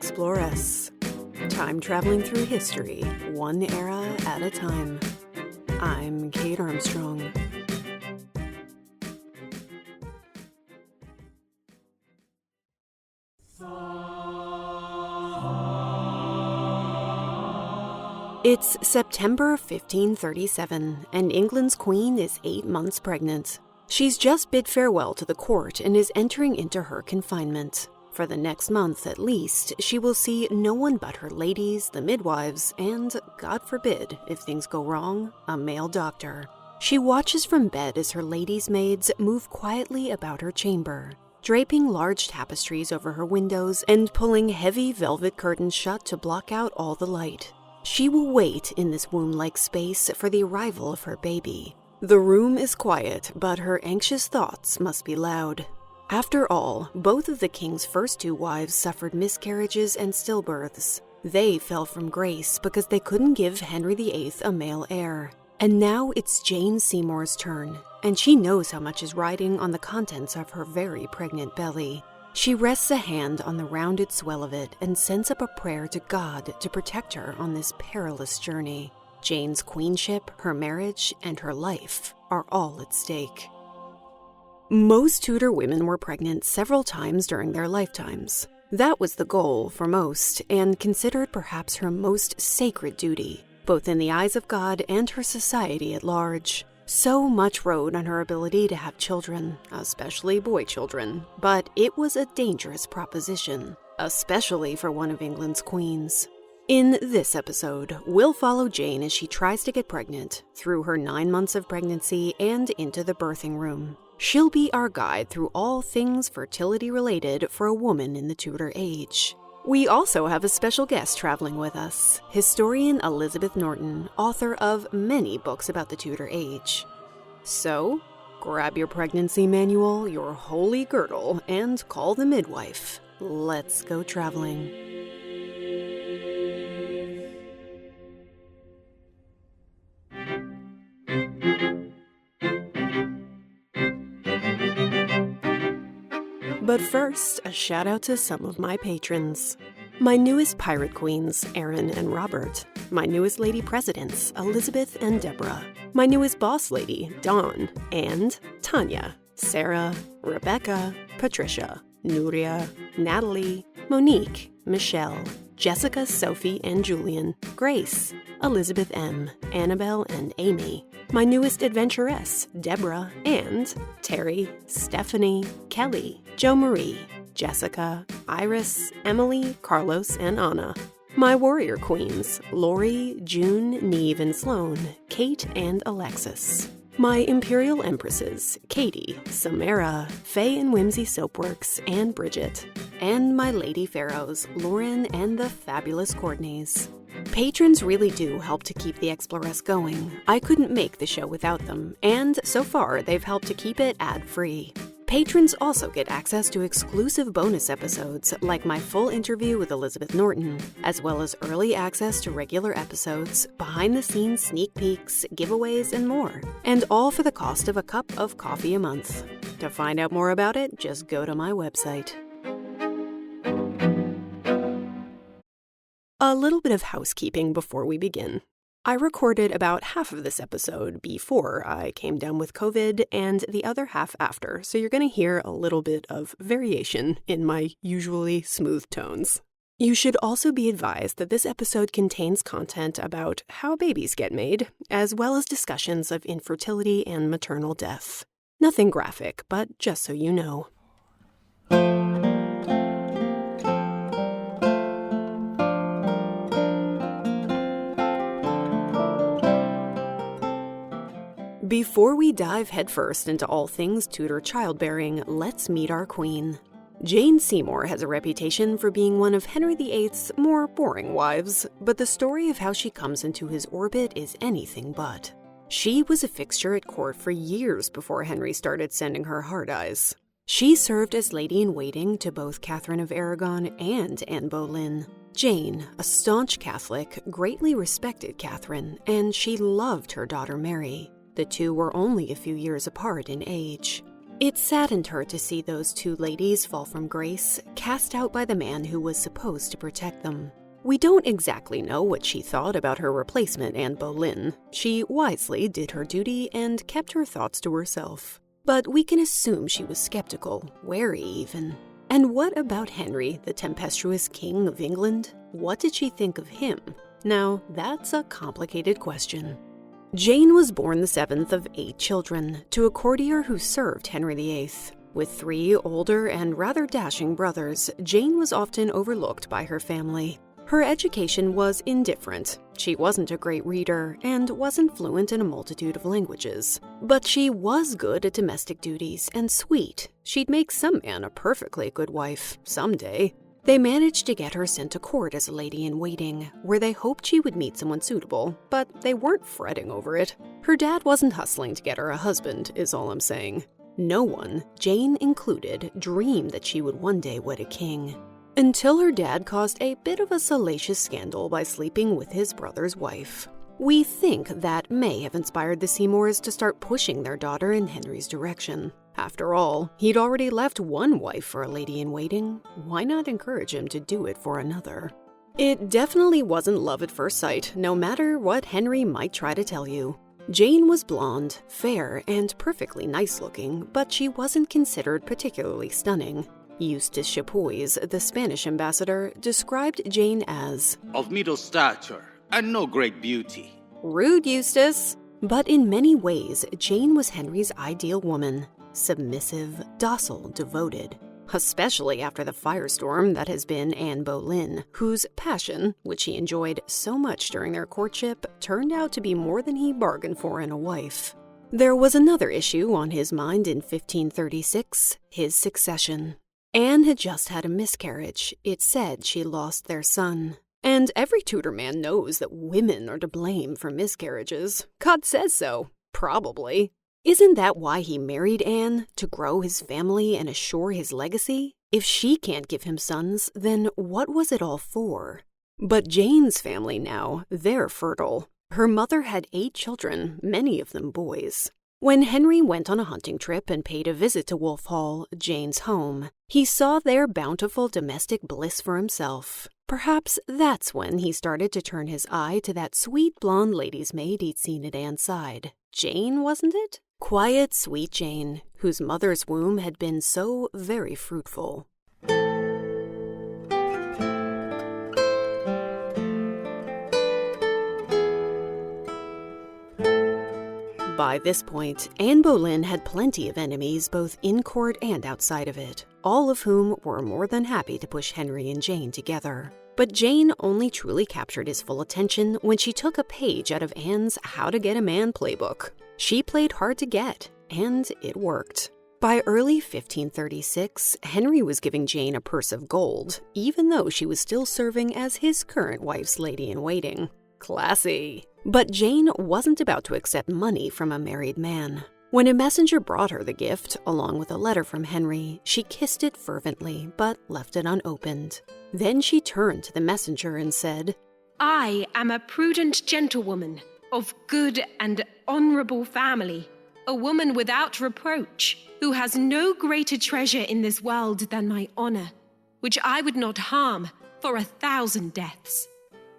Explore us. Time traveling through history, one era at a time. I'm Kate Armstrong. It's September 1537, and England's queen is 8 months pregnant. She's just bid farewell to the court and is entering into her confinement. For the next month at least, she will see no one but her ladies, the midwives, and, God forbid, if things go wrong, a male doctor. She watches from bed as her ladies' maids move quietly about her chamber, draping large tapestries over her windows and pulling heavy velvet curtains shut to block out all the light. She will wait in this womb-like space for the arrival of her baby. The room is quiet, but her anxious thoughts must be loud. After all, both of the king's first 2 wives suffered miscarriages and stillbirths. They fell from grace because they couldn't give Henry VIII a male heir. And now it's Jane Seymour's turn, and she knows how much is riding on the contents of her very pregnant belly. She rests a hand on the rounded swell of it and sends up a prayer to God to protect her on this perilous journey. Jane's queenship, her marriage, and her life are all at stake. Most Tudor women were pregnant several times during their lifetimes. That was the goal for most, and considered perhaps her most sacred duty, both in the eyes of God and her society at large. So much rode on her ability to have children, especially boy children, but it was a dangerous proposition, especially for one of England's queens. In this episode, we'll follow Jane as she tries to get pregnant, through her 9 months of pregnancy and into the birthing room. She'll be our guide through all things fertility-related for a woman in the Tudor age. We also have a special guest traveling with us, historian Elizabeth Norton, author of many books about the Tudor age. So, grab your pregnancy manual, your holy girdle, and call the midwife. Let's go traveling. But first, a shout out to some of my patrons. My newest pirate queens, Erin and Robert. My newest lady presidents, Elizabeth and Deborah. My newest boss lady, Dawn, and Tanya, Sarah, Rebecca, Patricia, Nuria, Natalie, Monique, Michelle, Jessica, Sophie, and Julian, Grace, Elizabeth M., Annabelle, and Amy. My newest adventuress, Deborah, and Terry, Stephanie, Kelly, Jo Marie, Jessica, Iris, Emily, Carlos, and Anna. My warrior queens, Lori, June, Neve, and Sloan, Kate, and Alexis. My imperial empresses, Katie, Samara, Faye and Whimsy Soapworks, and Bridget. And my lady pharaohs, Lauren and the fabulous Courtneys. Patrons really do help to keep the Exploress going. I couldn't make the show without them, and so far they've helped to keep it ad-free. Patrons also get access to exclusive bonus episodes, like my full interview with Elizabeth Norton, as well as early access to regular episodes, behind-the-scenes sneak peeks, giveaways, and more. And all for the cost of a cup of coffee a month. To find out more about it, just go to my website. A little bit of housekeeping before we begin. I recorded about half of this episode before I came down with COVID and the other half after, so you're going to hear a little bit of variation in my usually smooth tones. You should also be advised that this episode contains content about how babies get made, as well as discussions of infertility and maternal death. Nothing graphic, but just so you know. Before we dive headfirst into all things Tudor childbearing, let's meet our queen. Jane Seymour has a reputation for being one of Henry VIII's more boring wives, but the story of how she comes into his orbit is anything but. She was a fixture at court for years before Henry started sending her hard eyes. She served as lady-in-waiting to both Catherine of Aragon and Anne Boleyn. Jane, a staunch Catholic, greatly respected Catherine, and she loved her daughter Mary. The two were only a few years apart in age. It saddened her to see those two ladies fall from grace, cast out by the man who was supposed to protect them. We don't exactly know what she thought about her replacement, Anne Boleyn. She wisely did her duty and kept her thoughts to herself. But we can assume she was skeptical, wary even. And what about Henry, the tempestuous King of England? What did she think of him? Now, that's a complicated question. Jane was born the seventh of 8 children to a courtier who served Henry VIII. With 3 older and rather dashing brothers, Jane was often overlooked by her family. Her education was indifferent. She wasn't a great reader and wasn't fluent in a multitude of languages. But she was good at domestic duties and sweet. She'd make some man a perfectly good wife someday. They managed to get her sent to court as a lady-in-waiting, where they hoped she would meet someone suitable, but they weren't fretting over it. Her dad wasn't hustling to get her a husband, is all I'm saying. No one, Jane included, dreamed that she would one day wed a king. Until her dad caused a bit of a salacious scandal by sleeping with his brother's wife. We think that may have inspired the Seymours to start pushing their daughter in Henry's direction. After all, he'd already left one wife for a lady-in-waiting. Why not encourage him to do it for another? It definitely wasn't love at first sight, no matter what Henry might try to tell you. Jane was blonde, fair, and perfectly nice-looking, but she wasn't considered particularly stunning. Eustace Chapuis, the Spanish ambassador, described Jane as of middle stature and no great beauty. Rude, Eustace! But in many ways, Jane was Henry's ideal woman. Submissive, docile, devoted. Especially after the firestorm that has been Anne Boleyn, whose passion, which he enjoyed so much during their courtship, turned out to be more than he bargained for in a wife. There was another issue on his mind in 1536, his succession. Anne had just had a miscarriage. It said she lost their son. And every Tudor man knows that women are to blame for miscarriages. God says so. Probably. Isn't that why he married Anne? To grow his family and assure his legacy? If she can't give him sons, then what was it all for? But Jane's family now, they're fertile. Her mother had 8 children, many of them boys. When Henry went on a hunting trip and paid a visit to Wolf Hall, Jane's home, he saw their bountiful domestic bliss for himself. Perhaps that's when he started to turn his eye to that sweet blonde lady's maid he'd seen at Anne's side. Jane, wasn't it? Quiet, sweet Jane, whose mother's womb had been so very fruitful. By this point, Anne Boleyn had plenty of enemies both in court and outside of it, all of whom were more than happy to push Henry and Jane together. But Jane only truly captured his full attention when she took a page out of Anne's How to Get a Man playbook. She played hard to get, and it worked. By early 1536, Henry was giving Jane a purse of gold, even though she was still serving as his current wife's lady-in-waiting. Classy. But Jane wasn't about to accept money from a married man. When a messenger brought her the gift, along with a letter from Henry, she kissed it fervently, but left it unopened. Then she turned to the messenger and said, I am a prudent gentlewoman, of good and honorable family, a woman without reproach, who has no greater treasure in this world than my honor, which I would not harm for 1,000 deaths.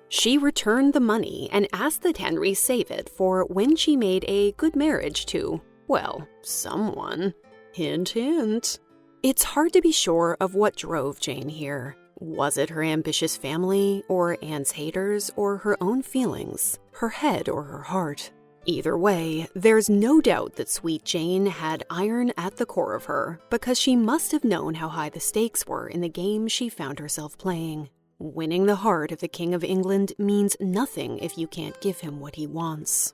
She returned the money and asked that Henry save it for when she made a good marriage to, well, someone. Hint, hint. It's hard to be sure of what drove Jane here. Was it her ambitious family, or Anne's haters, or her own feelings, her head or her heart? Either way, there's no doubt that sweet Jane had iron at the core of her, because she must have known how high the stakes were in the game she found herself playing. Winning the heart of the King of England means nothing if you can't give him what he wants.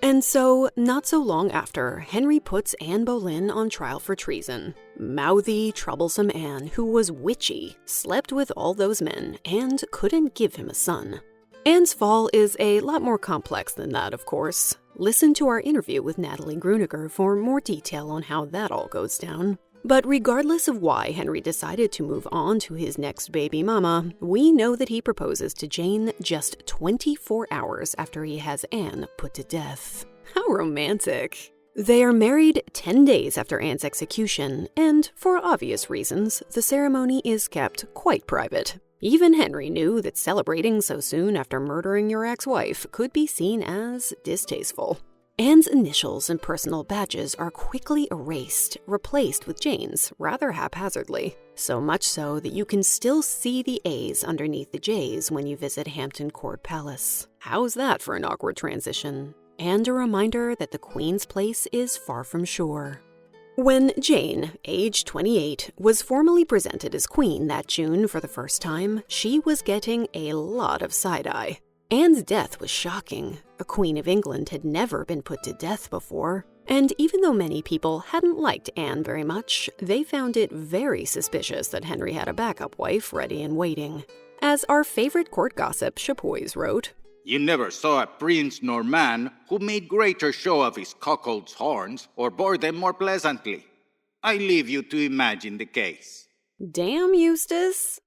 And so, not so long after, Henry puts Anne Boleyn on trial for treason. Mouthy, troublesome Anne, who was witchy, slept with all those men, and couldn't give him a son. Anne's fall is a lot more complex than that, of course. Listen to our interview with Natalie Grueniger for more detail on how that all goes down. But regardless of why Henry decided to move on to his next baby mama, we know that he proposes to Jane just 24 hours after he has Anne put to death. How romantic. They are married 10 days after Anne's execution, and for obvious reasons, the ceremony is kept quite private. Even Henry knew that celebrating so soon after murdering your ex-wife could be seen as distasteful. Anne's initials and personal badges are quickly erased, replaced with Jane's, rather haphazardly. So much so that you can still see the A's underneath the J's when you visit Hampton Court Palace. How's that for an awkward transition? And a reminder that the Queen's place is far from shore. When Jane, age 28, was formally presented as Queen that June for the first time, she was getting a lot of side-eye. Anne's death was shocking. A Queen of England had never been put to death before. And even though many people hadn't liked Anne very much, they found it very suspicious that Henry had a backup wife ready and waiting. As our favorite court gossip, Chapoise, wrote, You never saw a prince nor man who made greater show of his cuckold's horns or bore them more pleasantly. I leave you to imagine the case. Damn, Eustace.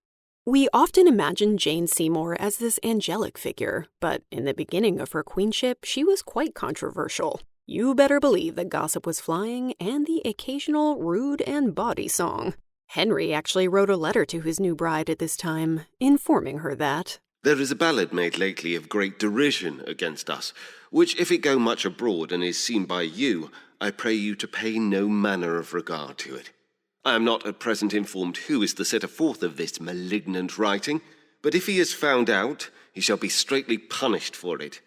We often imagine Jane Seymour as this angelic figure, but in the beginning of her queenship, she was quite controversial. You better believe that gossip was flying and the occasional rude and bawdy song. Henry actually wrote a letter to his new bride at this time, informing her that There is a ballad made lately of great derision against us, which if it go much abroad and is seen by you, I pray you to pay no manner of regard to it. I am not at present informed who is the setter forth of this malignant writing, but if he is found out, he shall be straitly punished for it.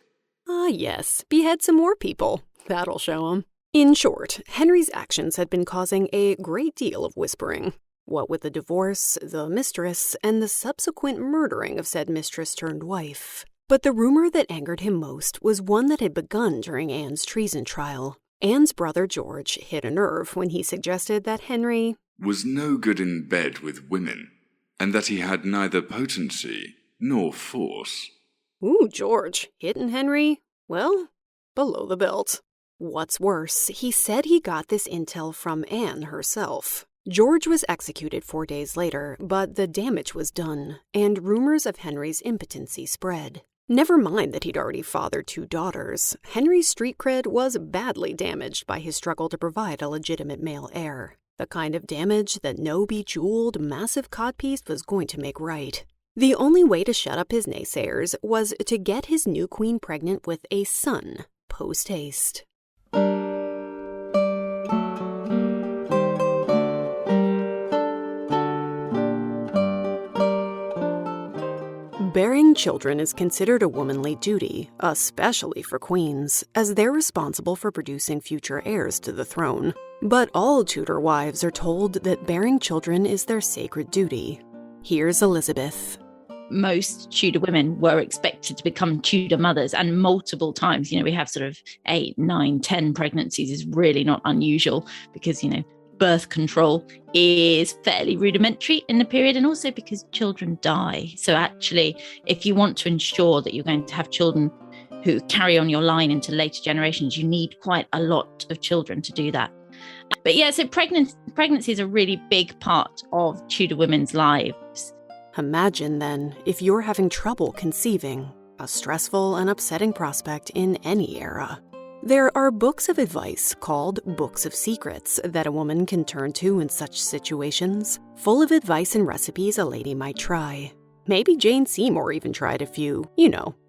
Ah, yes, behead some more people. That'll show him. In short, Henry's actions had been causing a great deal of whispering. What with the divorce, the mistress, and the subsequent murdering of said mistress-turned-wife. But the rumor that angered him most was one that had begun during Anne's treason trial. Anne's brother George hit a nerve when he suggested that Henry was no good in bed with women, and that he had neither potency nor force. Ooh, George, hitting Henry? Well, below the belt. What's worse, he said he got this intel from Anne herself. George was executed 4 days later, but the damage was done, and rumors of Henry's impotency spread. Never mind that he'd already fathered 2 daughters, Henry's street cred was badly damaged by his struggle to provide a legitimate male heir. The kind of damage that no bejeweled, massive codpiece was going to make right. The only way to shut up his naysayers was to get his new queen pregnant with a son, post-haste. Bearing children is considered a womanly duty, especially for queens, as they're responsible for producing future heirs to the throne. But all Tudor wives are told that bearing children is their sacred duty. Here's Elizabeth. Most Tudor women were expected to become Tudor mothers, and multiple times. We have sort of 8, 9, 10 pregnancies is really not unusual because, birth control is fairly rudimentary in the period, and also because children die. So actually, if you want to ensure that you're going to have children who carry on your line into later generations, you need quite a lot of children to do that. But yeah, so pregnancy is a really big part of Tudor women's lives. Imagine then if you're having trouble conceiving, a stressful and upsetting prospect in any era. There are books of advice called Books of Secrets that a woman can turn to in such situations, full of advice and recipes a lady might try. Maybe Jane Seymour even tried a few,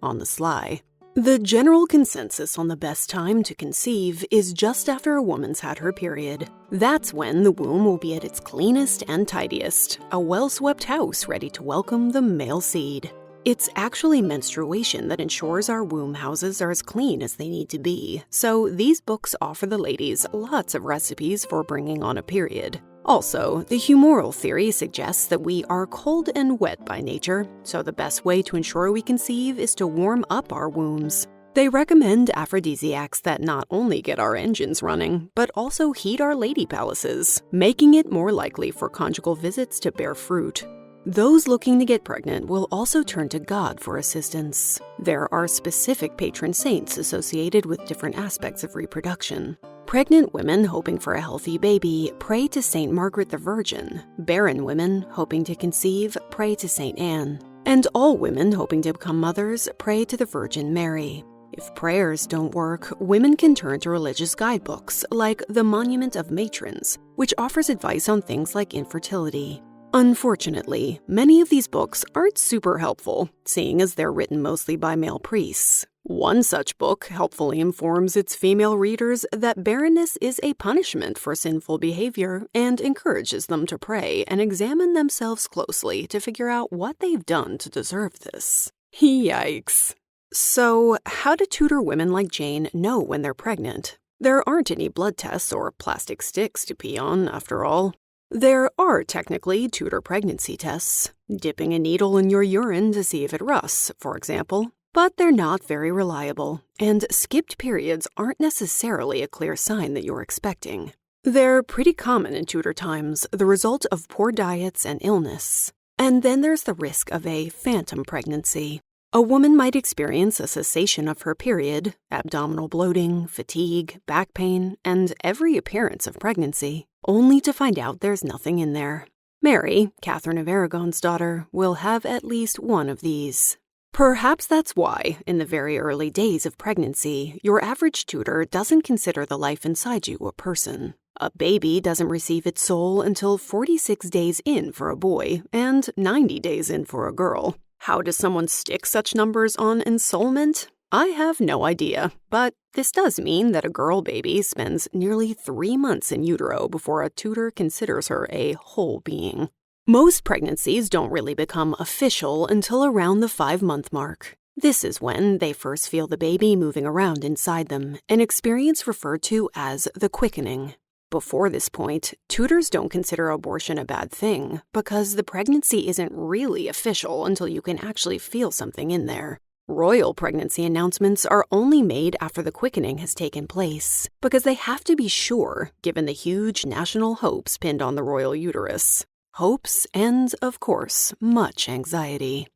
on the sly. The general consensus on the best time to conceive is just after a woman's had her period. That's when the womb will be at its cleanest and tidiest, a well-swept house ready to welcome the male seed. It's actually menstruation that ensures our womb houses are as clean as they need to be, so these books offer the ladies lots of recipes for bringing on a period. Also, the humoral theory suggests that we are cold and wet by nature, so the best way to ensure we conceive is to warm up our wombs. They recommend aphrodisiacs that not only get our engines running, but also heat our lady palaces, making it more likely for conjugal visits to bear fruit. Those looking to get pregnant will also turn to God for assistance. There are specific patron saints associated with different aspects of reproduction. Pregnant women hoping for a healthy baby pray to Saint Margaret the Virgin. Barren women hoping to conceive pray to Saint Anne. And all women hoping to become mothers pray to the Virgin Mary. If prayers don't work, women can turn to religious guidebooks like the Monument of Matrons, which offers advice on things like infertility. Unfortunately, many of these books aren't super helpful, seeing as they're written mostly by male priests. One such book helpfully informs its female readers that barrenness is a punishment for sinful behavior and encourages them to pray and examine themselves closely to figure out what they've done to deserve this. Yikes. So, how do Tudor women like Jane know when they're pregnant? There aren't any blood tests or plastic sticks to pee on, after all. There are technically Tudor pregnancy tests, dipping a needle in your urine to see if it rusts, for example, but they're not very reliable, and skipped periods aren't necessarily a clear sign that you're expecting. They're pretty common in Tudor times, the result of poor diets and illness. And then there's the risk of a phantom pregnancy. A woman might experience a cessation of her period, abdominal bloating, fatigue, back pain, and every appearance of pregnancy, only to find out there's nothing in there. Mary, Catherine of Aragon's daughter, will have at least one of these. Perhaps that's why, in the very early days of pregnancy, your average Tudor doesn't consider the life inside you a person. A baby doesn't receive its soul until 46 days in for a boy and 90 days in for a girl. How does someone stick such numbers on ensoulment? I have no idea, but this does mean that a girl baby spends nearly 3 months in utero before a Tudor considers her a whole being. Most pregnancies don't really become official until around the 5-month mark. This is when they first feel the baby moving around inside them, an experience referred to as the quickening. Before this point, Tudors don't consider abortion a bad thing because the pregnancy isn't really official until you can actually feel something in there. Royal pregnancy announcements are only made after the quickening has taken place because they have to be sure, given the huge national hopes pinned on the royal uterus. Hopes and, of course, much anxiety.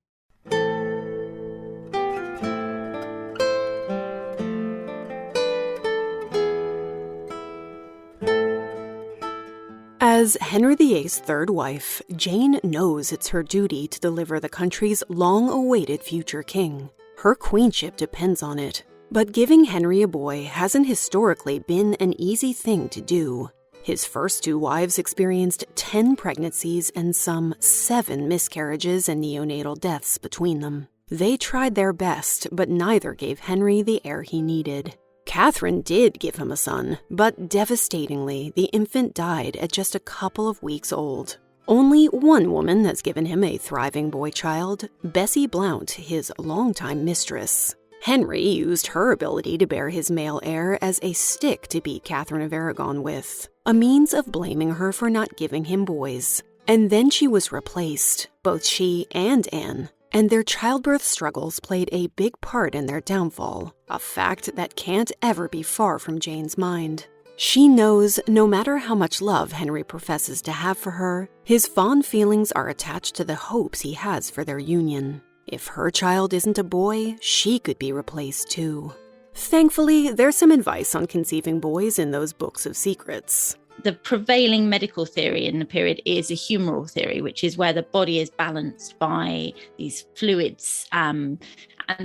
As Henry VIII's third wife, Jane knows it's her duty to deliver the country's long-awaited future king. Her queenship depends on it, but giving Henry a boy hasn't historically been an easy thing to do. His first 2 wives experienced 10 pregnancies and some 7 miscarriages and neonatal deaths between them. They tried their best, but neither gave Henry the heir he needed. Catherine did give him a son, but devastatingly, the infant died at just a couple of weeks old. Only one woman has given him a thriving boy child, Bessie Blount, his longtime mistress. Henry used her ability to bear his male heir as a stick to beat Catherine of Aragon with, a means of blaming her for not giving him boys. And then she was replaced, both she and Anne, and their childbirth struggles played a big part in their downfall, a fact that can't ever be far from Jane's mind. She knows no matter how much love Henry professes to have for her, his fond feelings are attached to the hopes he has for their union. If her child isn't a boy, she could be replaced too. Thankfully, there's some advice on conceiving boys in those books of secrets. The prevailing medical theory in the period is a humoral theory, which is where the body is balanced by these fluids. And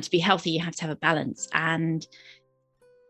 to be healthy, you have to have a balance. And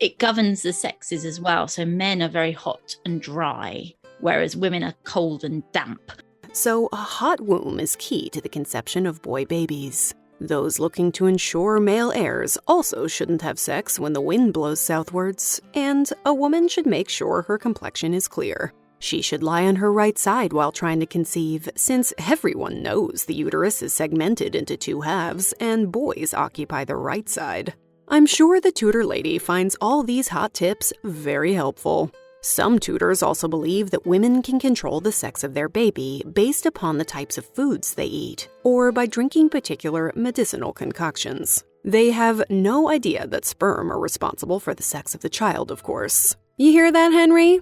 it governs the sexes as well. So men are very hot and dry, whereas women are cold and damp. So a hot womb is key to the conception of boy babies. Those looking to ensure male heirs also shouldn't have sex when the wind blows southwards, and a woman should make sure her complexion is clear. She should lie on her right side while trying to conceive, since everyone knows the uterus is segmented into 2 halves and boys occupy the right side. I'm sure the Tudor lady finds all these hot tips very helpful. Some Tudors also believe that women can control the sex of their baby based upon the types of foods they eat, or by drinking particular medicinal concoctions. They have no idea that sperm are responsible for the sex of the child, of course. You hear that, Henry?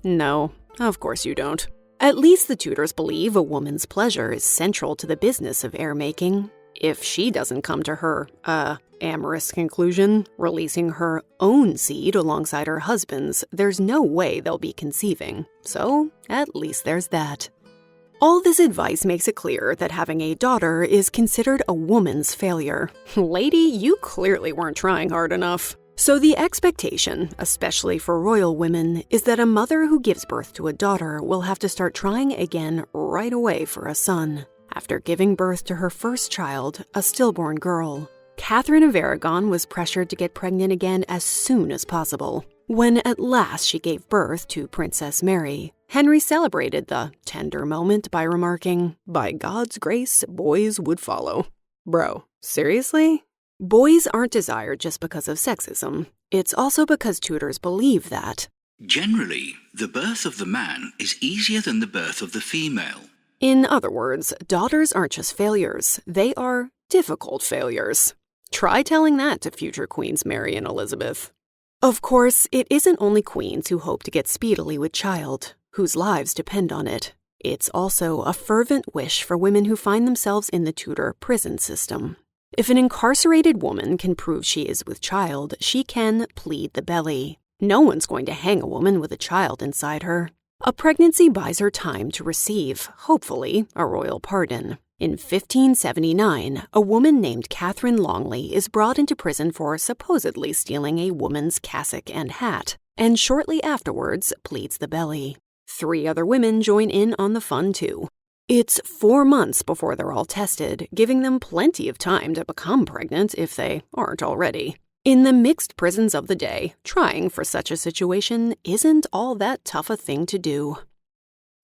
No, of course you don't. At least the Tudors believe a woman's pleasure is central to the business of heir-making. If she doesn't come to her, amorous conclusion, releasing her own seed alongside her husband's, there's no way they'll be conceiving. So, at least there's that. All this advice makes it clear that having a daughter is considered a woman's failure. Lady, you clearly weren't trying hard enough. So the expectation, especially for royal women, is that a mother who gives birth to a daughter will have to start trying again right away for a son. After giving birth to her first child, a stillborn girl, Catherine of Aragon was pressured to get pregnant again as soon as possible. When at last she gave birth to Princess Mary, Henry celebrated the tender moment by remarking, "By God's grace, boys would follow." Bro, seriously? Boys aren't desired just because of sexism. It's also because Tudors believe that generally, the birth of the man is easier than the birth of the female. In other words, daughters aren't just failures, they are difficult failures. Try telling that to future Queens Mary and Elizabeth. Of course, it isn't only queens who hope to get speedily with child, whose lives depend on it. It's also a fervent wish for women who find themselves in the Tudor prison system. If an incarcerated woman can prove she is with child, she can plead the belly. No one's going to hang a woman with a child inside her. A pregnancy buys her time to receive, hopefully, a royal pardon. In 1579, a woman named Catherine Longley is brought into prison for supposedly stealing a woman's cassock and hat, and shortly afterwards pleads the belly. 3 other women join in on the fun too. It's 4 months before they're all tested, giving them plenty of time to become pregnant if they aren't already. In the mixed prisons of the day, trying for such a situation isn't all that tough a thing to do.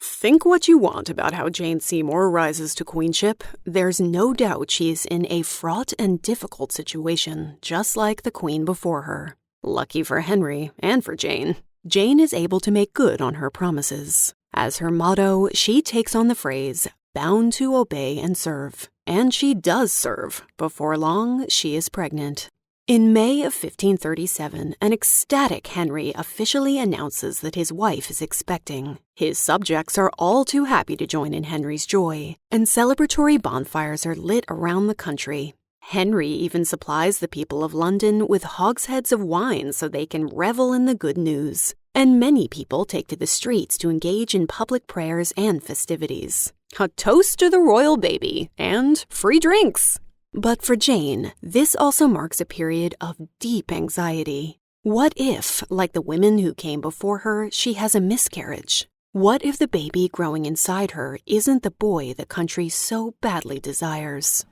Think what you want about how Jane Seymour rises to queenship. There's no doubt she's in a fraught and difficult situation, just like the queen before her. Lucky for Henry and for Jane, Jane is able to make good on her promises. As her motto, she takes on the phrase, bound to obey and serve. And she does serve. Before long, she is pregnant. In May of 1537, an ecstatic Henry officially announces that his wife is expecting. His subjects are all too happy to join in Henry's joy, and celebratory bonfires are lit around the country. Henry even supplies the people of London with hogsheads of wine so they can revel in the good news. And many people take to the streets to engage in public prayers and festivities. A toast to the royal baby and free drinks. But for Jane, this also marks a period of deep anxiety. What if, like the women who came before her, she has a miscarriage? What if the baby growing inside her isn't the boy the country so badly desires?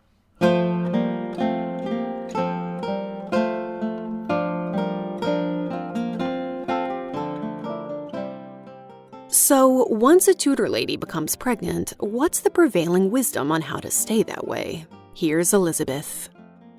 So, once a Tudor lady becomes pregnant, what's the prevailing wisdom on how to stay that way? Here's Elizabeth.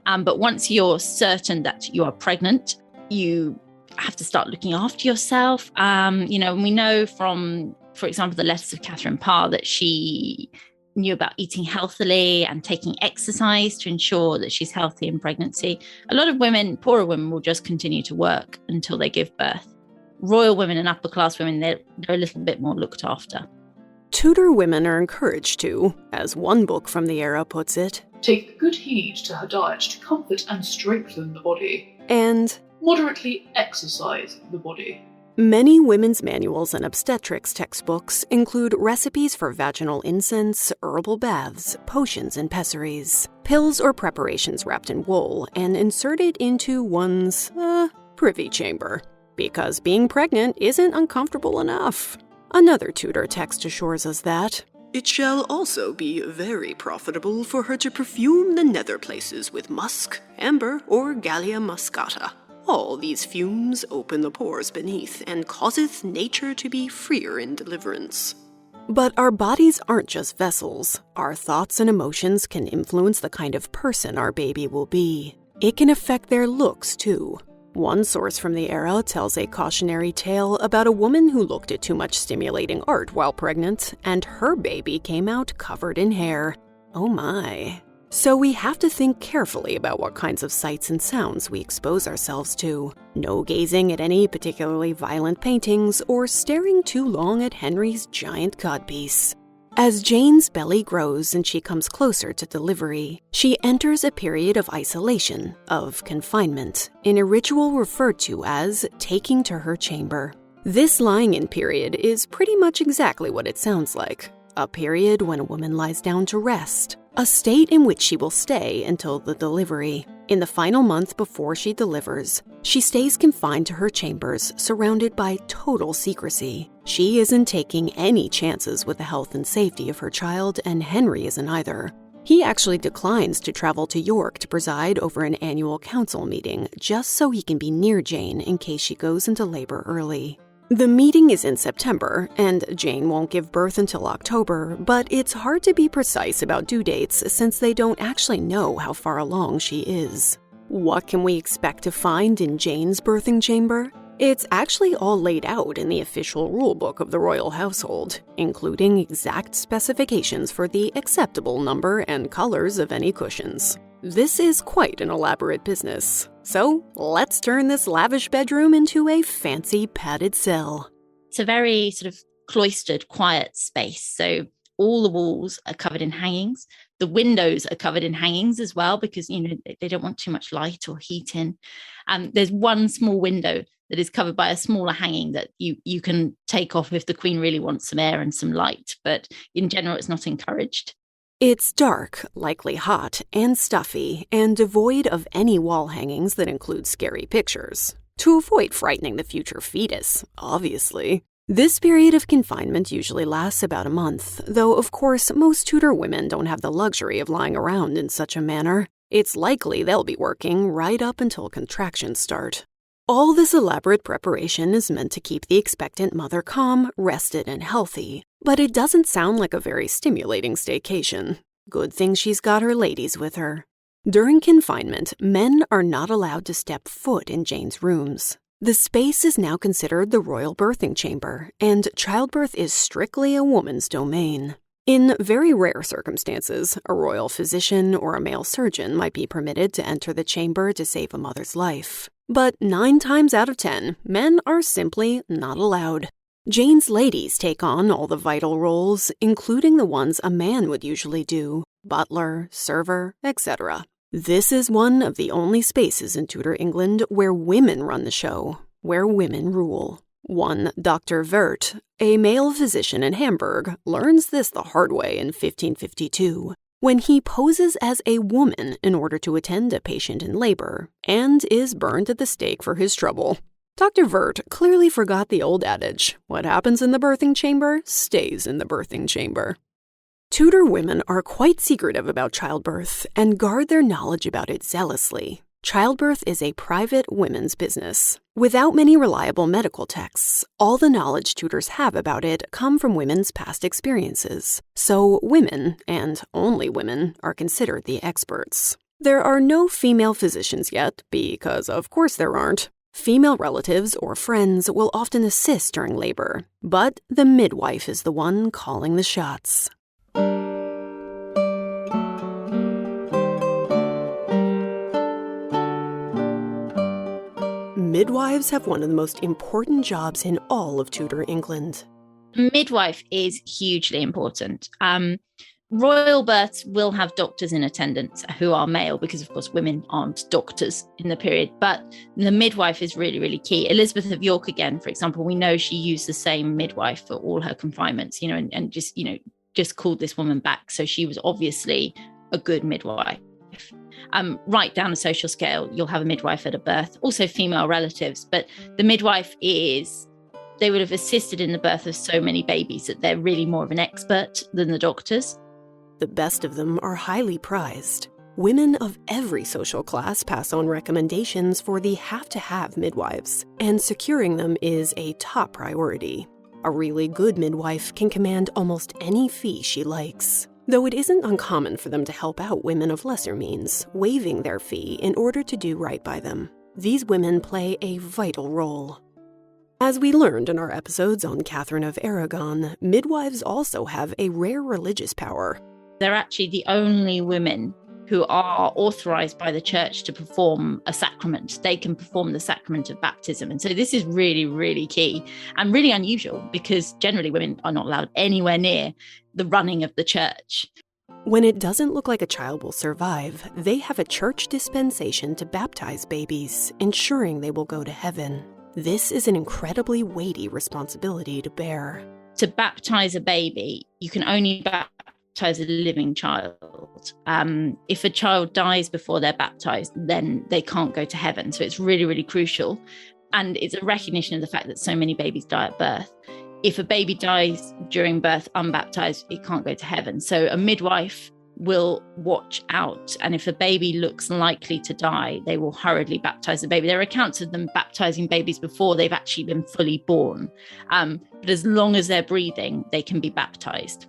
But once you're certain that you are pregnant, you have to start looking after yourself. We know from, for example, the letters of Catherine Parr that she knew about eating healthily and taking exercise to ensure that she's healthy in pregnancy. A lot of women, poorer women, will just continue to work until they give birth. Royal women and upper class women, they're a little bit more looked after. Tudor women are encouraged to, as one book from the era puts it, take good heed to her diet to comfort and strengthen the body, and moderately exercise the body. Many women's manuals and obstetrics textbooks include recipes for vaginal incense, herbal baths, potions and pessaries, pills or preparations wrapped in wool and inserted into one's, privy chamber. Because being pregnant isn't uncomfortable enough. Another Tudor text assures us that it shall also be very profitable for her to perfume the nether places with musk, amber, or Gallia muscata. All these fumes open the pores beneath and causeth nature to be freer in deliverance. But our bodies aren't just vessels. Our thoughts and emotions can influence the kind of person our baby will be. It can affect their looks, too. One source from the era tells a cautionary tale about a woman who looked at too much stimulating art while pregnant, and her baby came out covered in hair. Oh my. So we have to think carefully about what kinds of sights and sounds we expose ourselves to. No gazing at any particularly violent paintings or staring too long at Henry's giant codpiece. As Jane's belly grows and she comes closer to delivery, she enters a period of isolation, of confinement, in a ritual referred to as taking to her chamber. This lying-in period is pretty much exactly what it sounds like. a period when a woman lies down to rest, a state in which she will stay until the delivery. In the final month before she delivers, she stays confined to her chambers, surrounded by total secrecy. She isn't taking any chances with the health and safety of her child, and Henry isn't either. He actually declines to travel to York to preside over an annual council meeting, just so he can be near Jane in case she goes into labor early. The meeting is in September, and Jane won't give birth until October, but it's hard to be precise about due dates since they don't actually know how far along she is. What can we expect to find in Jane's birthing chamber? It's actually all laid out in the official rulebook of the royal household, including exact specifications for the acceptable number and colors of any cushions. This is quite an elaborate business. So let's turn this lavish bedroom into a fancy padded cell. It's a very sort of cloistered, quiet space. So all the walls are covered in hangings. The windows are covered in hangings as well because, they don't want too much light or heat in. There's one small window that is covered by a smaller hanging that you can take off if the Queen really wants some air and some light. But in general, it's not encouraged. It's dark, likely hot, and stuffy, and devoid of any wall hangings that include scary pictures. To avoid frightening the future fetus, obviously. This period of confinement usually lasts about a month, though of course most Tudor women don't have the luxury of lying around in such a manner. It's likely they'll be working right up until contractions start. All this elaborate preparation is meant to keep the expectant mother calm, rested, and healthy, but it doesn't sound like a very stimulating staycation. Good thing she's got her ladies with her. During confinement, men are not allowed to step foot in Jane's rooms. The space is now considered the royal birthing chamber, and childbirth is strictly a woman's domain. In very rare circumstances, a royal physician or a male surgeon might be permitted to enter the chamber to save a mother's life. But 9 times out of 10, men are simply not allowed. Jane's ladies take on all the vital roles, including the ones a man would usually do: butler, server, etc. This is one of the only spaces in Tudor England where women run the show, where women rule. One Dr. Vert, a male physician in Hamburg, learns this the hard way in 1552. When he poses as a woman in order to attend a patient in labor, and is burned at the stake for his trouble. Dr. Vert clearly forgot the old adage, what happens in the birthing chamber stays in the birthing chamber. Tudor women are quite secretive about childbirth and guard their knowledge about it zealously. Childbirth is a private women's business. Without many reliable medical texts, all the knowledge Tudors have about it come from women's past experiences. So women, and only women, are considered the experts. There are no female physicians yet, because of course there aren't. Female relatives or friends will often assist during labor, but the midwife is the one calling the shots. Midwives have one of the most important jobs in all of Tudor England. Midwife is hugely important. Royal births will have doctors in attendance who are male because, of course, women aren't doctors in the period. But the midwife is really, really key. Elizabeth of York, again, for example, we know she used the same midwife for all her confinements, and just called this woman back. So she was obviously a good midwife. Right down a social scale, you'll have a midwife at a birth, also female relatives. But the midwife they would have assisted in the birth of so many babies that they're really more of an expert than the doctors. The best of them are highly prized. Women of every social class pass on recommendations for the have-to-have midwives, and securing them is a top priority. A really good midwife can command almost any fee she likes, though it isn't uncommon for them to help out women of lesser means, waiving their fee in order to do right by them. These women play a vital role. As we learned in our episodes on Catherine of Aragon, midwives also have a rare religious power. They're actually the only women who are authorized by the church to perform a sacrament. They can perform the sacrament of baptism. And so this is really, really key and really unusual because generally women are not allowed anywhere near the running of the church. When it doesn't look like a child will survive, they have a church dispensation to baptize babies, ensuring they will go to heaven. This is an incredibly weighty responsibility to bear. to baptize a baby, you can only baptize a living child. If a child dies before they're baptized, then they can't go to heaven. So it's really, really crucial. And it's a recognition of the fact that so many babies die at birth. If a baby dies during birth unbaptized, it can't go to heaven. So a midwife will watch out. And if a baby looks likely to die, they will hurriedly baptize the baby. There are accounts of them baptizing babies before they've actually been fully born. But as long as they're breathing, they can be baptized.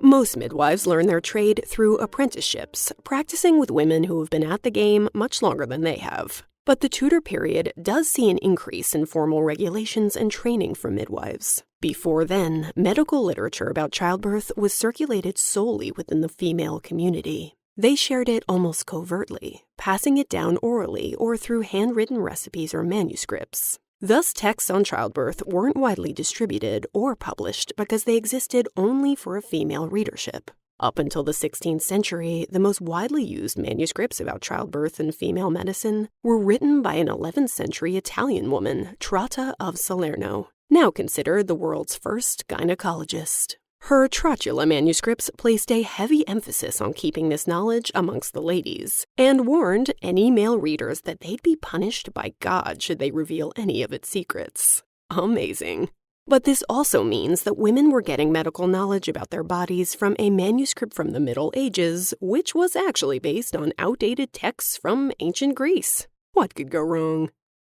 Most midwives learn their trade through apprenticeships, practicing with women who have been at the game much longer than they have. But the Tudor period does see an increase in formal regulations and training for midwives. Before then, medical literature about childbirth was circulated solely within the female community. They shared it almost covertly, passing it down orally or through handwritten recipes or manuscripts. Thus, texts on childbirth weren't widely distributed or published because they existed only for a female readership. Up until the 16th century, the most widely used manuscripts about childbirth and female medicine were written by an 11th century Italian woman, Tratta of Salerno, now considered the world's first gynecologist. Her Trotula manuscripts placed a heavy emphasis on keeping this knowledge amongst the ladies, and warned any male readers that they'd be punished by God should they reveal any of its secrets. Amazing. But this also means that women were getting medical knowledge about their bodies from a manuscript from the Middle Ages, which was actually based on outdated texts from ancient Greece. What could go wrong?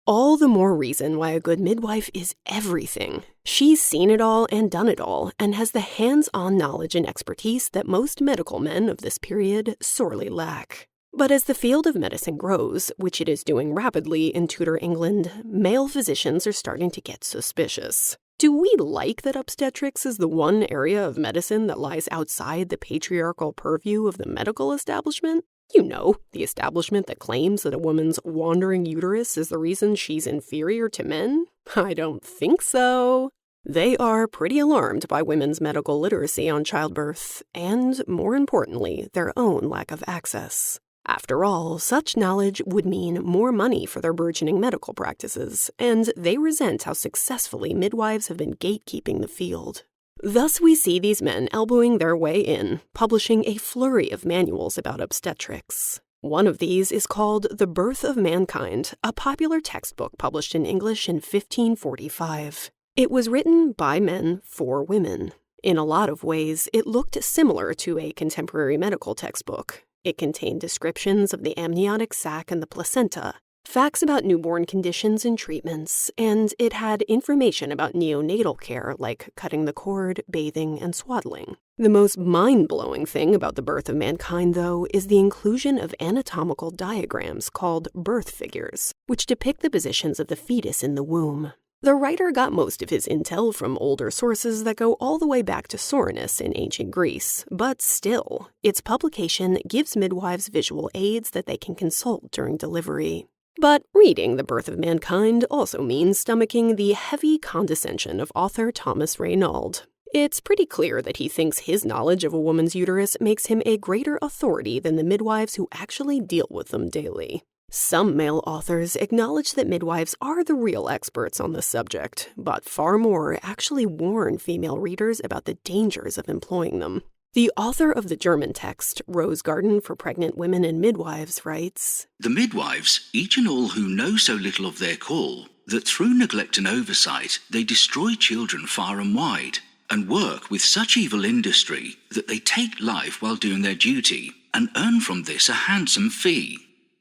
All the more reason why a good midwife is everything. She's seen it all and done it all, and has the hands-on knowledge and expertise that most medical men of this period sorely lack. But as the field of medicine grows, which it is doing rapidly in Tudor England, male physicians are starting to get suspicious. Do we like that obstetrics is the one area of medicine that lies outside the patriarchal purview of the medical establishment? You know, the establishment that claims that a woman's wandering uterus is the reason she's inferior to men? I don't think so. They are pretty alarmed by women's medical literacy on childbirth, and, more importantly, their own lack of access. After all, such knowledge would mean more money for their burgeoning medical practices, and they resent how successfully midwives have been gatekeeping the field. Thus, we see these men elbowing their way in, publishing a flurry of manuals about obstetrics. One of these is called The Birth of Mankind, a popular textbook published in English in 1545. It was written by men for women. In a lot of ways, it looked similar to a contemporary medical textbook. It contained descriptions of the amniotic sac and the placenta, facts about newborn conditions and treatments, and it had information about neonatal care like cutting the cord, bathing, and swaddling. The most mind-blowing thing about The Birth of Mankind, though, is the inclusion of anatomical diagrams called birth figures, which depict the positions of the fetus in the womb. The writer got most of his intel from older sources that go all the way back to Soranus in ancient Greece, but still, its publication gives midwives visual aids that they can consult during delivery. But reading The Birth of Mankind also means stomaching the heavy condescension of author Thomas Reynald. It's pretty clear that he thinks his knowledge of a woman's uterus makes him a greater authority than the midwives who actually deal with them daily. Some male authors acknowledge that midwives are the real experts on the subject, but far more actually warn female readers about the dangers of employing them. The author of the German text, Rose Garden for Pregnant Women and Midwives, writes, "The midwives, each and all who know so little of their call, that through neglect and oversight they destroy children far and wide, and work with such evil industry that they take life while doing their duty, and earn from this a handsome fee."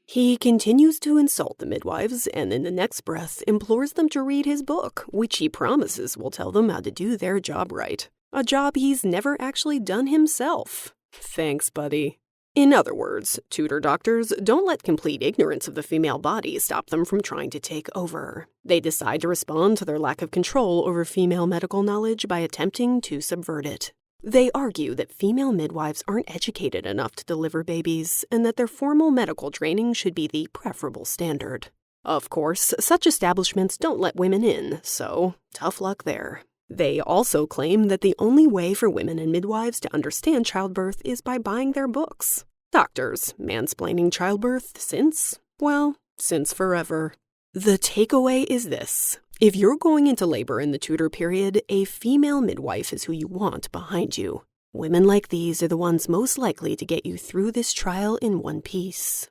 He continues to insult the midwives, and in the next breath implores them to read his book, which he promises will tell them how to do their job right. A job he's never actually done himself. Thanks, buddy. In other words, Tudor doctors don't let complete ignorance of the female body stop them from trying to take over. They decide to respond to their lack of control over female medical knowledge by attempting to subvert it. They argue that female midwives aren't educated enough to deliver babies, and that their formal medical training should be the preferable standard. Of course, such establishments don't let women in, so tough luck there. They also claim that the only way for women and midwives to understand childbirth is by buying their books. Doctors mansplaining childbirth since forever. The takeaway is this. If you're going into labor in the Tudor period, a female midwife is who you want behind you. Women like these are the ones most likely to get you through this trial in one piece.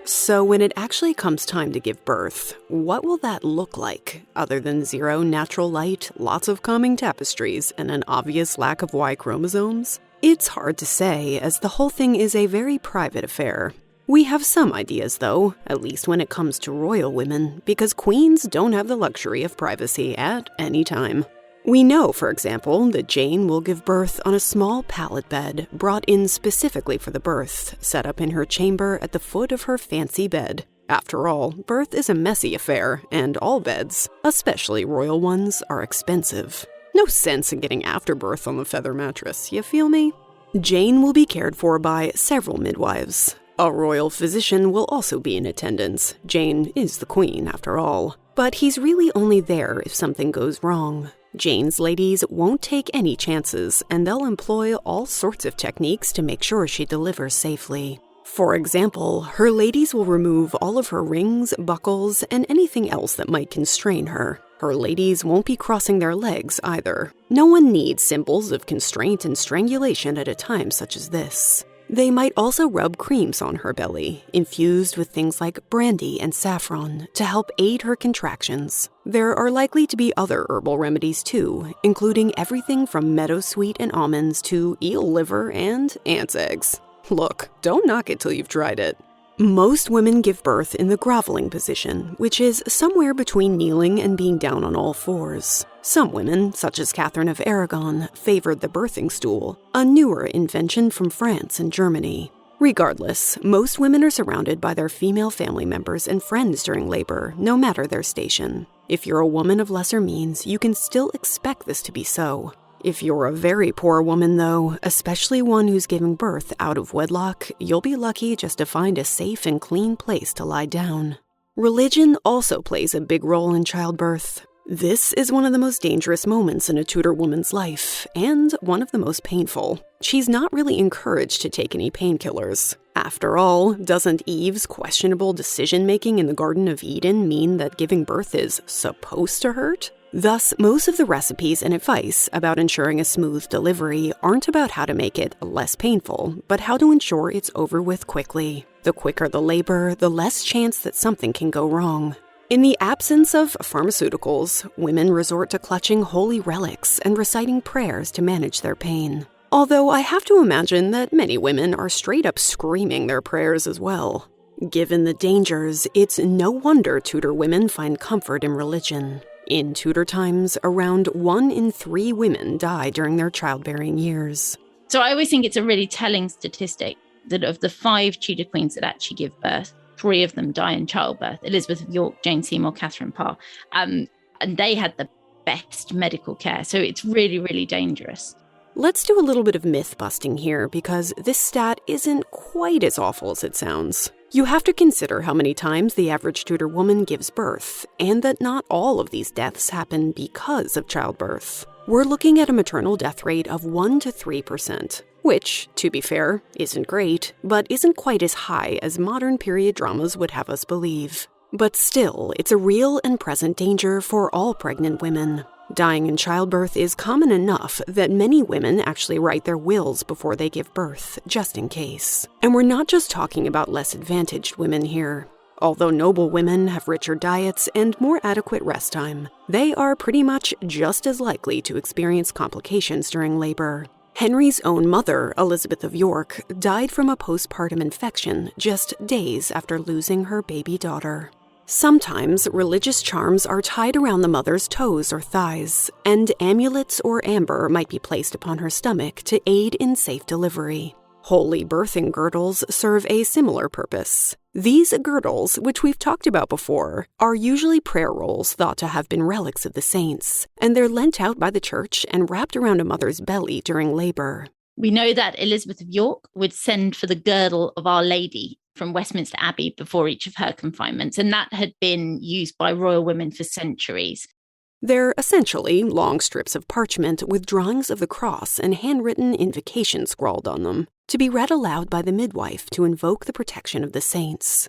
So when it actually comes time to give birth, what will that look like, other than zero natural light, lots of calming tapestries, and an obvious lack of Y chromosomes? It's hard to say, as the whole thing is a very private affair. We have some ideas, though, at least when it comes to royal women, because queens don't have the luxury of privacy at any time. We know, for example, that Jane will give birth on a small pallet bed brought in specifically for the birth, set up in her chamber at the foot of her fancy bed. After all, birth is a messy affair, and all beds, especially royal ones, are expensive. No sense in getting afterbirth on the feather mattress, you feel me? Jane will be cared for by several midwives. A royal physician will also be in attendance. Jane is the queen, after all. But he's really only there if something goes wrong. Jane's ladies won't take any chances, and they'll employ all sorts of techniques to make sure she delivers safely. For example, her ladies will remove all of her rings, buckles, and anything else that might constrain her. Her ladies won't be crossing their legs either. No one needs symbols of constraint and strangulation at a time such as this. They might also rub creams on her belly, infused with things like brandy and saffron, to help aid her contractions. There are likely to be other herbal remedies too, including everything from meadowsweet and almonds to eel liver and ants' eggs. Look, don't knock it till you've tried it. Most women give birth in the groveling position, which is somewhere between kneeling and being down on all fours. Some women, such as Catherine of Aragon, favored the birthing stool, a newer invention from France and Germany. Regardless, most women are surrounded by their female family members and friends during labor, no matter their station. If you're a woman of lesser means, you can still expect this to be so. If you're a very poor woman, though, especially one who's giving birth out of wedlock, you'll be lucky just to find a safe and clean place to lie down. Religion also plays a big role in childbirth. This is one of the most dangerous moments in a Tudor woman's life, and one of the most painful. She's not really encouraged to take any painkillers. After all, doesn't Eve's questionable decision-making in the Garden of Eden mean that giving birth is supposed to hurt? Thus, most of the recipes and advice about ensuring a smooth delivery aren't about how to make it less painful, but how to ensure it's over with quickly. The quicker the labor, the less chance that something can go wrong. In the absence of pharmaceuticals, women resort to clutching holy relics and reciting prayers to manage their pain. Although I have to imagine that many women are straight up screaming their prayers as well. Given the dangers, it's no wonder Tudor women find comfort in religion. In Tudor times, around 1 in 3 women die during their childbearing years. So I always think it's a really telling statistic that of the 5 Tudor queens that actually give birth, 3 of them die in childbirth. Elizabeth of York, Jane Seymour, Catherine Parr. And they had the best medical care. So it's really, really dangerous. Let's do a little bit of myth-busting here, because this stat isn't quite as awful as it sounds. You have to consider how many times the average Tudor woman gives birth, and that not all of these deaths happen because of childbirth. We're looking at a maternal death rate of 1 to 3%, which, to be fair, isn't great, but isn't quite as high as modern period dramas would have us believe. But still, it's a real and present danger for all pregnant women. Dying in childbirth is common enough that many women actually write their wills before they give birth, just in case. And we're not just talking about less advantaged women here. Although noble women have richer diets and more adequate rest time, they are pretty much just as likely to experience complications during labor. Henry's own mother, Elizabeth of York, died from a postpartum infection just days after losing her baby daughter. Sometimes religious charms are tied around the mother's toes or thighs, and amulets or amber might be placed upon her stomach to aid in safe delivery. Holy birthing girdles serve a similar purpose. These girdles, which we've talked about before, are usually prayer rolls thought to have been relics of the saints, and they're lent out by the church and wrapped around a mother's belly during labor. We know that Elizabeth of York would send for the girdle of Our Lady from Westminster Abbey before each of her confinements, and that had been used by royal women for centuries. They're essentially long strips of parchment with drawings of the cross and handwritten invocations scrawled on them, to be read aloud by the midwife to invoke the protection of the saints.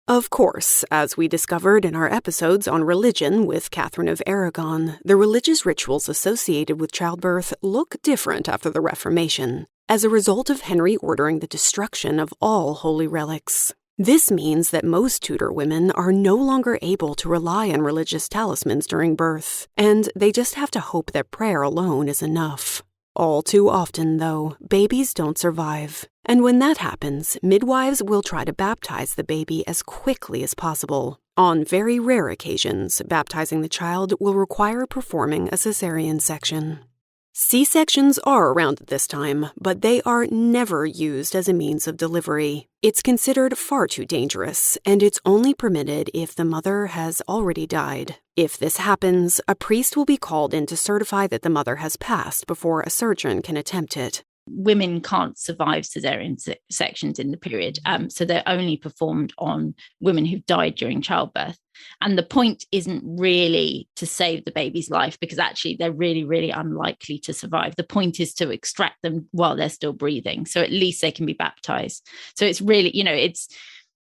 Of course, as we discovered in our episodes on religion with Catherine of Aragon, the religious rituals associated with childbirth look different after the Reformation, as a result of Henry ordering the destruction of all holy relics. This means that most Tudor women are no longer able to rely on religious talismans during birth, and they just have to hope that prayer alone is enough. All too often, though, babies don't survive. And when that happens, midwives will try to baptize the baby as quickly as possible. On very rare occasions, baptizing the child will require performing a cesarean section. C-sections are around at this time, but they are never used as a means of delivery. It's considered far too dangerous, and it's only permitted if the mother has already died. If this happens, a priest will be called in to certify that the mother has passed before a surgeon can attempt it. Women can't survive cesarean sections in the period, so they're only performed on women who've died during childbirth. And the point isn't really to save the baby's life, because actually they're really, really unlikely to survive. The point is to extract them while they're still breathing, so at least they can be baptized. So it's really,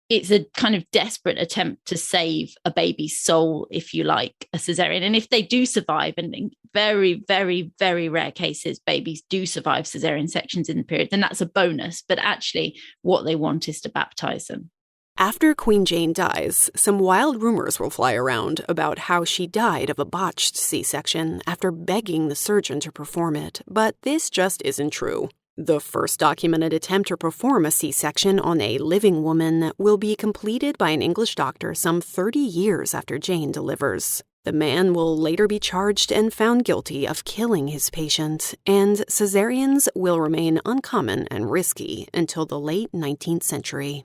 it's a kind of desperate attempt to save a baby's soul, if you like, a cesarean. And if they do survive, and in very, very, very rare cases, babies do survive cesarean sections in the period, then that's a bonus. But actually, what they want is to baptize them. After Queen Jane dies, some wild rumors will fly around about how she died of a botched C-section after begging the surgeon to perform it, but this just isn't true. The first documented attempt to perform a C-section on a living woman will be completed by an English doctor some 30 years after Jane delivers. The man will later be charged and found guilty of killing his patient, and cesareans will remain uncommon and risky until the late 19th century.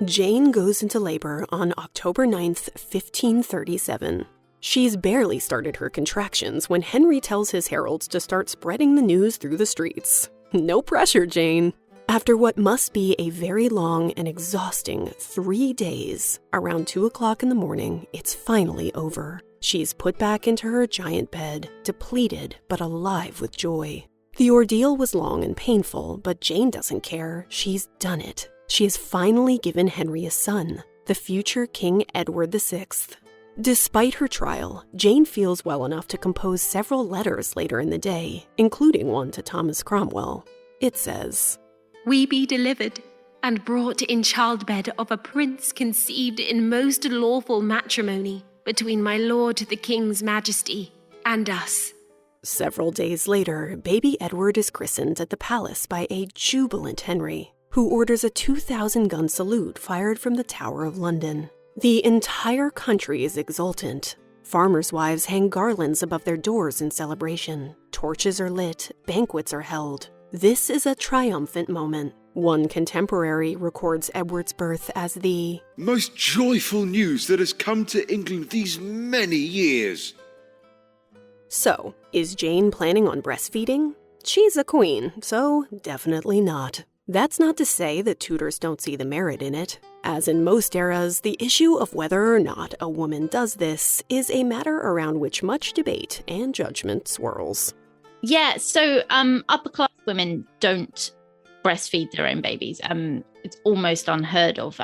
Jane goes into labor on October 9th, 1537. She's barely started her contractions when Henry tells his heralds to start spreading the news through the streets. No pressure, Jane. After what must be a very long and exhausting 3 days, around 2 o'clock in the morning, it's finally over. She's put back into her giant bed, depleted but alive with joy. The ordeal was long and painful, but Jane doesn't care. She's done it. She has finally given Henry a son, the future King Edward VI. Despite her trial, Jane feels well enough to compose several letters later in the day, including one to Thomas Cromwell. It says, "We be delivered and brought in childbed of a prince conceived in most lawful matrimony between my lord the King's Majesty and us." Several days later, baby Edward is christened at the palace by a jubilant Henry, who orders a 2,000-gun salute fired from the Tower of London. The entire country is exultant. Farmers' wives hang garlands above their doors in celebration. Torches are lit, banquets are held. This is a triumphant moment. One contemporary records Edward's birth as the most joyful news that has come to England these many years. So, is Jane planning on breastfeeding? She's a queen, so definitely not. That's not to say that Tudors don't see the merit in it. As in most eras, the issue of whether or not a woman does this is a matter around which much debate and judgment swirls. Yeah, so upper class women don't breastfeed their own babies. It's almost unheard of.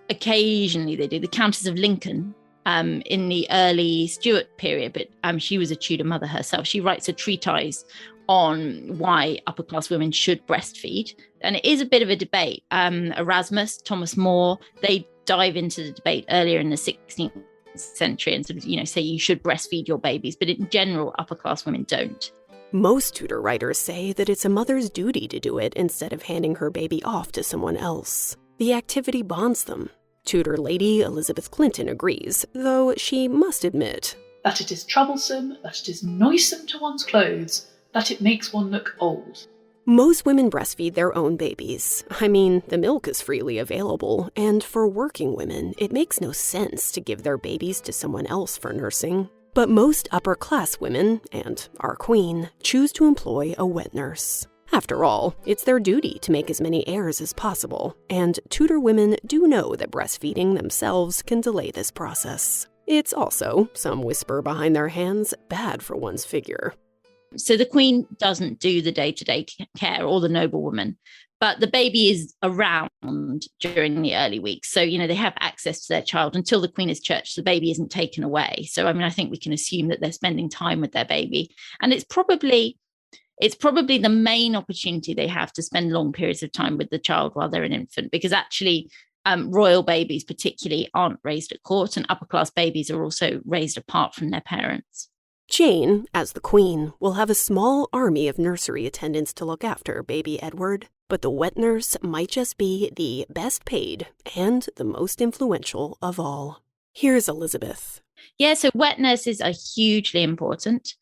Occasionally they do. The Countess of Lincoln in the early Stuart period, but she was a Tudor mother herself. She writes a treatise on why upper class women should breastfeed. And it is a bit of a debate. Erasmus, Thomas More, they dive into the debate earlier in the 16th century and sort of, say you should breastfeed your babies. But in general, upper class women don't. Most Tudor writers say that it's a mother's duty to do it instead of handing her baby off to someone else. The activity bonds them. Tudor lady Elizabeth Clinton agrees, though she must admit that it is troublesome, that it is noisome to one's clothes, that it makes one look old. Most women breastfeed their own babies. I mean, the milk is freely available, and for working women, it makes no sense to give their babies to someone else for nursing. But most upper-class women, and our queen, choose to employ a wet nurse. After all, it's their duty to make as many heirs as possible, and Tudor women do know that breastfeeding themselves can delay this process. It's also, some whisper behind their hands, bad for one's figure. So the Queen doesn't do the day-to-day care, or the noblewoman, but the baby is around during the early weeks. So, they have access to their child until the Queen is churched. The baby isn't taken away. So, I think we can assume that they're spending time with their baby. And it's probably the main opportunity they have to spend long periods of time with the child while they're an infant, because actually royal babies particularly aren't raised at court, and upper-class babies are also raised apart from their parents. Jane, as the Queen, will have a small army of nursery attendants to look after baby Edward, but the wet nurse might just be the best paid and the most influential of all. Here's Elizabeth. Yeah, so wet nurses are hugely important.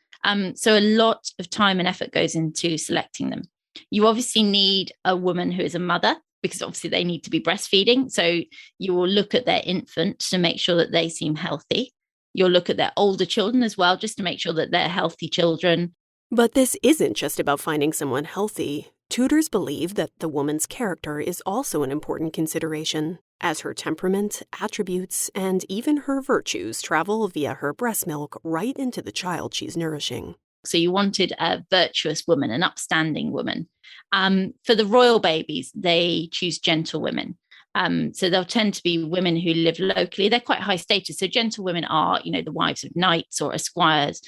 So a lot of time and effort goes into selecting them. You obviously need a woman who is a mother, because obviously they need to be breastfeeding. So you will look at their infant to make sure that they seem healthy. You'll look at their older children as well, just to make sure that they're healthy children. But this isn't just about finding someone healthy. Tudors believe that the woman's character is also an important consideration, as her temperament, attributes, and even her virtues travel via her breast milk right into the child she's nourishing. So you wanted a virtuous woman, an upstanding woman. For the royal babies, they choose gentle women. So they'll tend to be women who live locally. They're quite high status. So gentle women are, the wives of knights or esquires.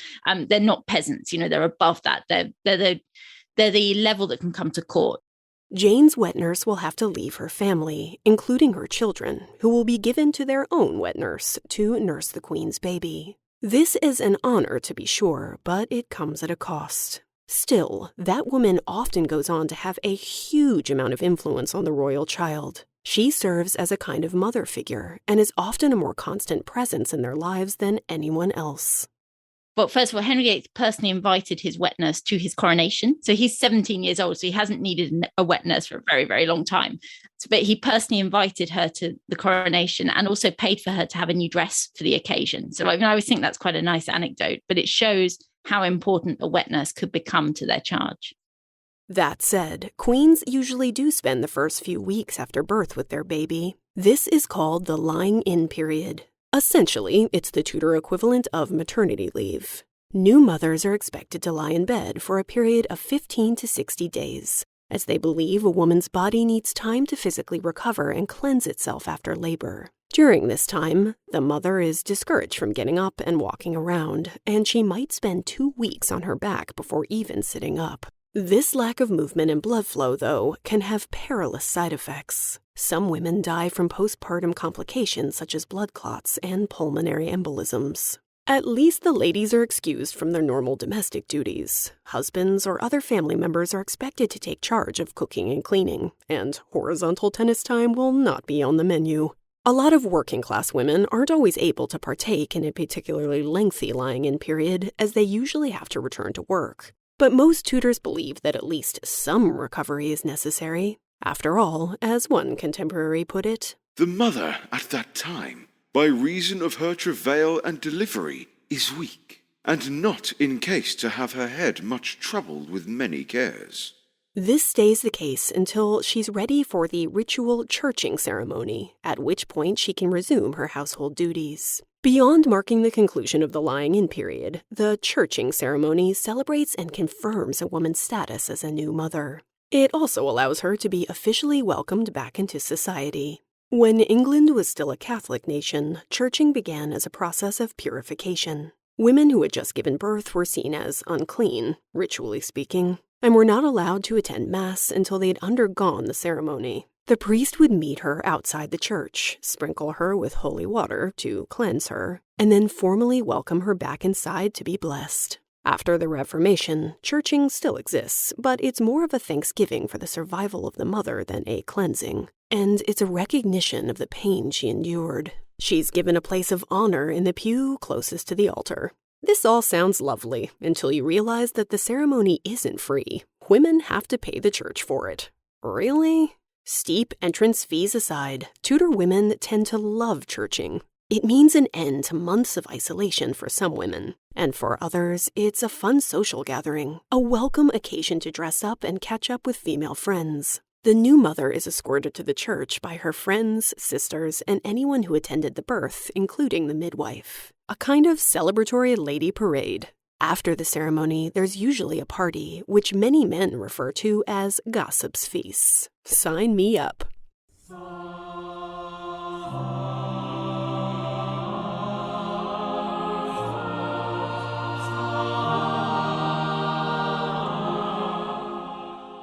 They're not peasants. They're above that. They're the level that can come to court. Jane's wet nurse will have to leave her family, including her children, who will be given to their own wet nurse to nurse the Queen's baby. This is an honor, to be sure, but it comes at a cost. Still, that woman often goes on to have a huge amount of influence on the royal child. She serves as a kind of mother figure and is often a more constant presence in their lives than anyone else. Well, first of all, Henry VIII personally invited his wet nurse to his coronation. So he's 17 years old, so he hasn't needed a wet nurse for a very, very long time. But he personally invited her to the coronation and also paid for her to have a new dress for the occasion. So I always think that's quite a nice anecdote, but it shows how important a wet nurse could become to their charge. That said, queens usually do spend the first few weeks after birth with their baby. This is called the lying-in period. Essentially, it's the Tudor equivalent of maternity leave. New mothers are expected to lie in bed for a period of 15 to 60 days, as they believe a woman's body needs time to physically recover and cleanse itself after labor. During this time, the mother is discouraged from getting up and walking around, and she might spend 2 weeks on her back before even sitting up. This lack of movement and blood flow, though, can have perilous side effects. Some women die from postpartum complications such as blood clots and pulmonary embolisms. At least the ladies are excused from their normal domestic duties. Husbands or other family members are expected to take charge of cooking and cleaning, and horizontal tennis time will not be on the menu. A lot of working-class women aren't always able to partake in a particularly lengthy lying-in period, as they usually have to return to work. But most Tudors believe that at least some recovery is necessary. After all, as one contemporary put it, "The mother at that time, by reason of her travail and delivery, is weak, and not in case to have her head much troubled with many cares." This stays the case until she's ready for the ritual churching ceremony, at which point she can resume her household duties. Beyond marking the conclusion of the lying-in period, the churching ceremony celebrates and confirms a woman's status as a new mother. It also allows her to be officially welcomed back into society. When England was still a Catholic nation, churching began as a process of purification. Women who had just given birth were seen as unclean, ritually speaking, and were not allowed to attend Mass until they had undergone the ceremony. The priest would meet her outside the church, sprinkle her with holy water to cleanse her, and then formally welcome her back inside to be blessed. After the Reformation, churching still exists, but it's more of a thanksgiving for the survival of the mother than a cleansing, and it's a recognition of the pain she endured. She's given a place of honor in the pew closest to the altar. This all sounds lovely until you realize that the ceremony isn't free. Women have to pay the church for it. Really? Steep entrance fees aside, Tudor women tend to love churching. It means an end to months of isolation for some women, And for others, it's a fun social gathering, a welcome occasion to dress up and catch up with female friends. The new mother is escorted to the church by her friends, sisters, and anyone who attended the birth, including the midwife. A kind of celebratory lady parade. After the ceremony, there's usually a party, which many men refer to as gossip's feasts. Sign me up.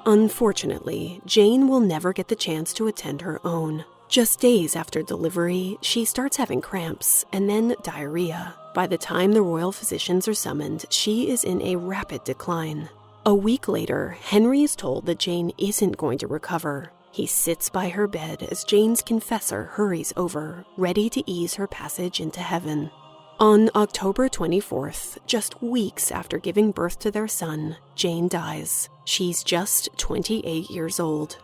Unfortunately, Jane will never get the chance to attend her own. Just days after delivery, she starts having cramps and then diarrhea. By the time the royal physicians are summoned, she is in a rapid decline. A week later, Henry is told that Jane isn't going to recover. He sits by her bed as Jane's confessor hurries over, ready to ease her passage into heaven. On October 24th, just weeks after giving birth to their son, Jane dies. She's just 28 years old.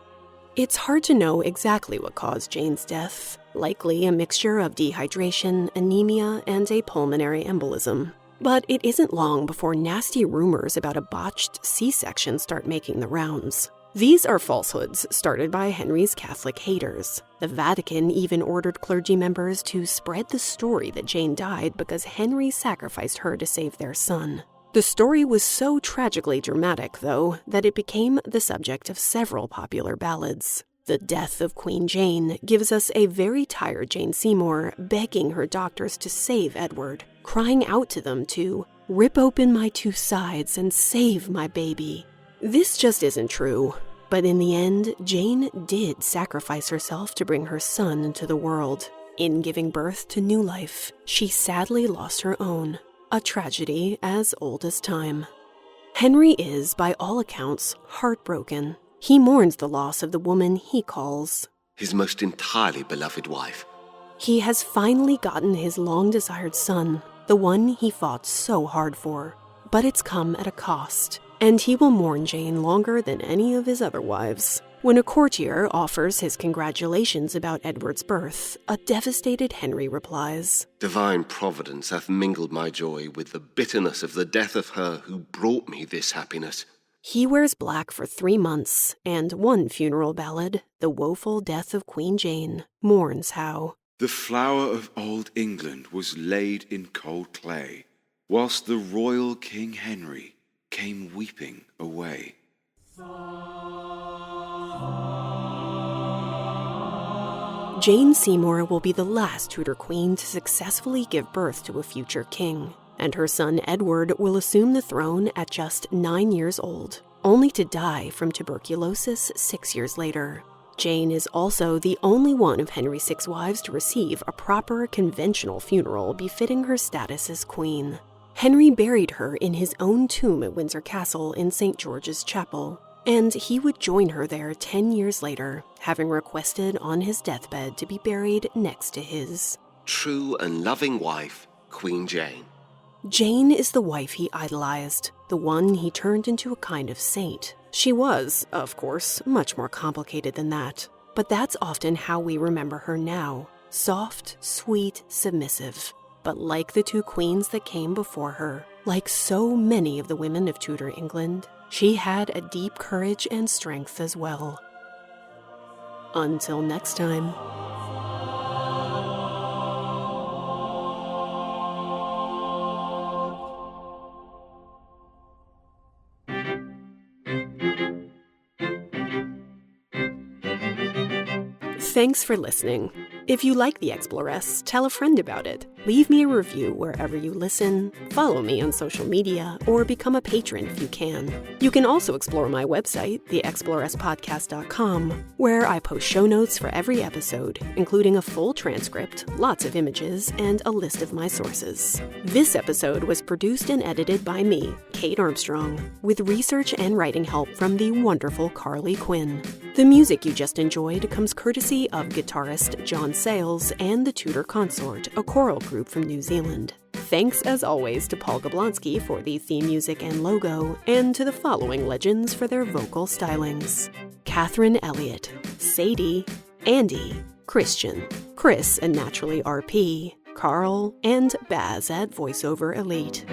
It's hard to know exactly what caused Jane's death. Likely a mixture of dehydration, anemia, and a pulmonary embolism. But it isn't long before nasty rumors about a botched C-section start making the rounds. These are falsehoods started by Henry's Catholic haters. The Vatican even ordered clergy members to spread the story that Jane died because Henry sacrificed her to save their son. The story was so tragically dramatic, though, that it became the subject of several popular ballads. The death of Queen Jane gives us a very tired Jane Seymour begging her doctors to save Edward, crying out to them to rip open my two sides and save my baby. This just isn't true, but in the end, Jane did sacrifice herself to bring her son into the world. In giving birth to new life, she sadly lost her own, a tragedy as old as time. Henry is, by all accounts, heartbroken. He mourns the loss of the woman he calls his most entirely beloved wife. He has finally gotten his long-desired son, the one he fought so hard for. But it's come at a cost. And he will mourn Jane longer than any of his other wives. When a courtier offers his congratulations about Edward's birth, a devastated Henry replies, "Divine Providence hath mingled my joy with the bitterness of the death of her who brought me this happiness." He wears black for 3 months, and one funeral ballad, The Woeful Death of Queen Jane, mourns how the flower of old England was laid in cold clay, whilst the royal King Henry came weeping away. Jane Seymour will be the last Tudor queen to successfully give birth to a future king, and her son Edward will assume the throne at just 9 years old, only to die from tuberculosis 6 years later. Jane is also the only one of Henry VI's wives to receive a proper conventional funeral befitting her status as queen. Henry buried her in his own tomb at Windsor Castle in St. George's Chapel, and he would join her there 10 years later, having requested on his deathbed to be buried next to his. True and loving wife, Queen Jane. Jane is the wife he idolized, the one he turned into a kind of saint. She was, of course, much more complicated than that, but that's often how we remember her now. Soft, sweet, submissive. But like the two queens that came before her, like so many of the women of Tudor England, she had a deep courage and strength as well. Until next time. Thanks for listening. If you like The Exploress, tell a friend about it. Leave me a review wherever you listen, follow me on social media, or become a patron if you can. You can also explore my website, theexploresspodcast.com, where I post show notes for every episode, including a full transcript, lots of images, and a list of my sources. This episode was produced and edited by me, Kate Armstrong, with research and writing help from the wonderful Carly Quinn. The music you just enjoyed comes courtesy of guitarist John Sayles and the Tudor Consort, a choral group from New Zealand. Thanks as always to Paul Gablonsky for the theme music and logo, and to the following legends for their vocal stylings: Catherine Elliott, Sadie, Andy, Christian, Chris and naturally RP, Carl, and Baz at VoiceOver Elite.